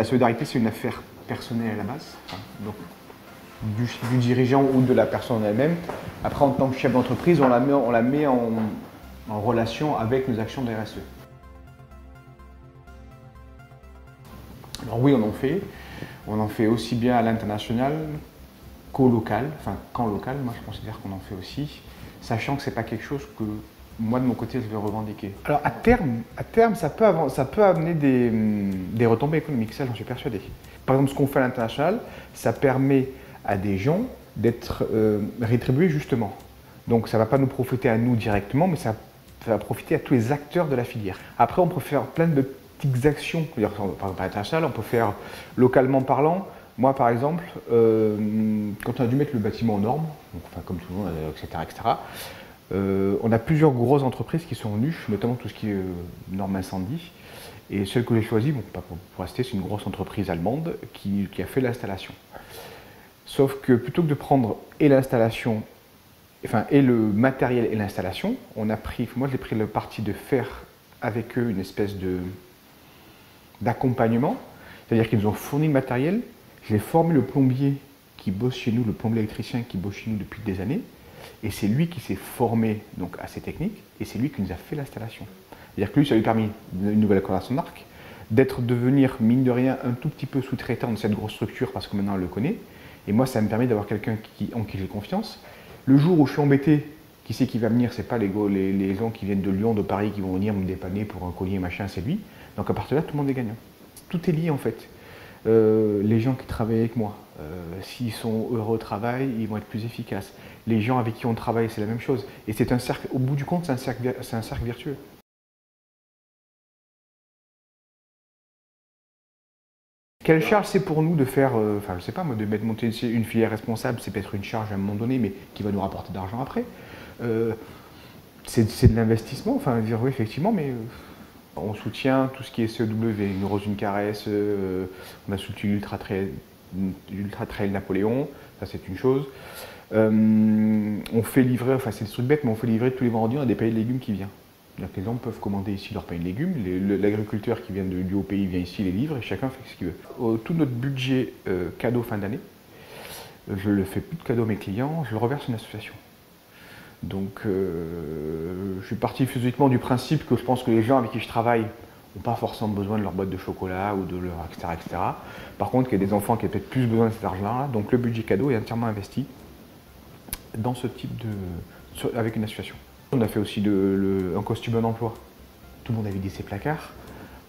la solidarité, c'est une affaire personnelle à la base, enfin, donc du dirigeant ou de la personne elle-même. Après, en tant que chef d'entreprise, on la met en relation avec nos actions de RSE. Alors oui, on en fait. On en fait aussi bien à l'international qu'au local, enfin qu'en local, moi je considère qu'on en fait aussi, sachant que ce n'est pas quelque chose que moi de mon côté je veux revendiquer. Alors à terme ça peut amener des retombées économiques, ça j'en suis persuadé. Par exemple, ce qu'on fait à l'international, ça permet à des gens d'être rétribués justement. Donc ça ne va pas nous profiter à nous directement, mais ça va profiter à tous les acteurs de la filière. Après, on peut faire plein de petites actions, par exemple à l'international, on peut faire localement parlant. Moi, par exemple, quand on a dû mettre le bâtiment aux normes, donc, enfin, comme tout le monde, etc., on a plusieurs grosses entreprises qui sont venues, notamment tout ce qui est normes incendie. Et celle que j'ai choisie, bon, pas pour rester, c'est une grosse entreprise allemande qui a fait l'installation. Sauf que plutôt que de prendre et l'installation, enfin, et le matériel et l'installation, moi j'ai pris le parti de faire avec eux une espèce d'accompagnement. C'est-à-dire qu'ils nous ont fourni le matériel. J'ai formé le plombier qui bosse chez nous, le plombier électricien qui bosse chez nous depuis des années. Et c'est lui qui s'est formé donc, à ces techniques et c'est lui qui nous a fait l'installation. C'est-à-dire que lui, ça lui a permis une nouvelle corde à son arc, devenir, mine de rien, un tout petit peu sous-traitant de cette grosse structure parce que maintenant on le connaît. Et moi, ça me permet d'avoir quelqu'un en qui j'ai confiance. Le jour où je suis embêté, qui c'est qui va venir? C'est pas les gens qui viennent de Lyon, de Paris, qui vont venir me dépanner pour un collier, machin, c'est lui. Donc à partir de là, tout le monde est gagnant. Tout est lié en fait. Les gens qui travaillent avec moi, s'ils sont heureux au travail, ils vont être plus efficaces. Les gens avec qui on travaille, c'est la même chose. Et c'est un cercle, au bout du compte, c'est un cercle vertueux. Quelle charge c'est pour nous de faire, enfin je sais pas moi, de monter une filière responsable, c'est peut-être une charge à un moment donné, mais qui va nous rapporter de l'argent après. C'est de l'investissement, enfin oui, effectivement, mais on soutient tout ce qui est CEW, une rose, une caresse, on a soutenu l'Ultra Trail Napoléon, ça c'est une chose. On fait livrer, enfin c'est des trucs bêtes, mais on fait livrer tous les vendredis, on a des paniers de légumes qui viennent. Les gens peuvent commander ici leur panier de légumes, l'agriculteur qui vient du haut pays vient ici les livre et chacun fait ce qu'il veut. Tout notre budget cadeau fin d'année, je ne fais plus de cadeaux à mes clients, je le reverse à une association. Donc je suis parti physiquement du principe que je pense que les gens avec qui je travaille n'ont pas forcément besoin de leur boîte de chocolat ou de leur etc. Par contre, il y a des enfants qui ont peut-être plus besoin de cet argent-là, donc le budget cadeau est entièrement investi dans ce type avec une association. On a fait aussi un costume en emploi. Tout le monde a vidé ses placards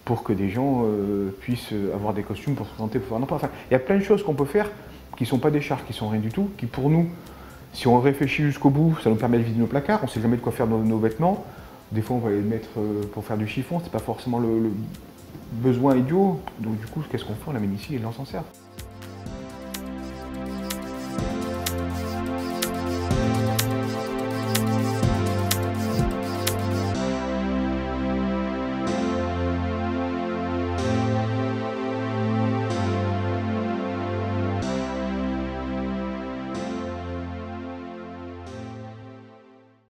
pour que des gens puissent avoir des costumes pour se présenter pour faire un emploi. Enfin, il y a plein de choses qu'on peut faire qui ne sont pas des charges, qui ne sont rien du tout, qui pour nous, si on réfléchit jusqu'au bout, ça nous permet de vider nos placards, on ne sait jamais de quoi faire nos vêtements. Des fois, on va les mettre pour faire du chiffon, c'est pas forcément le besoin idiot. Donc du coup, qu'est-ce qu'on fait? On la met ici et on s'en sert.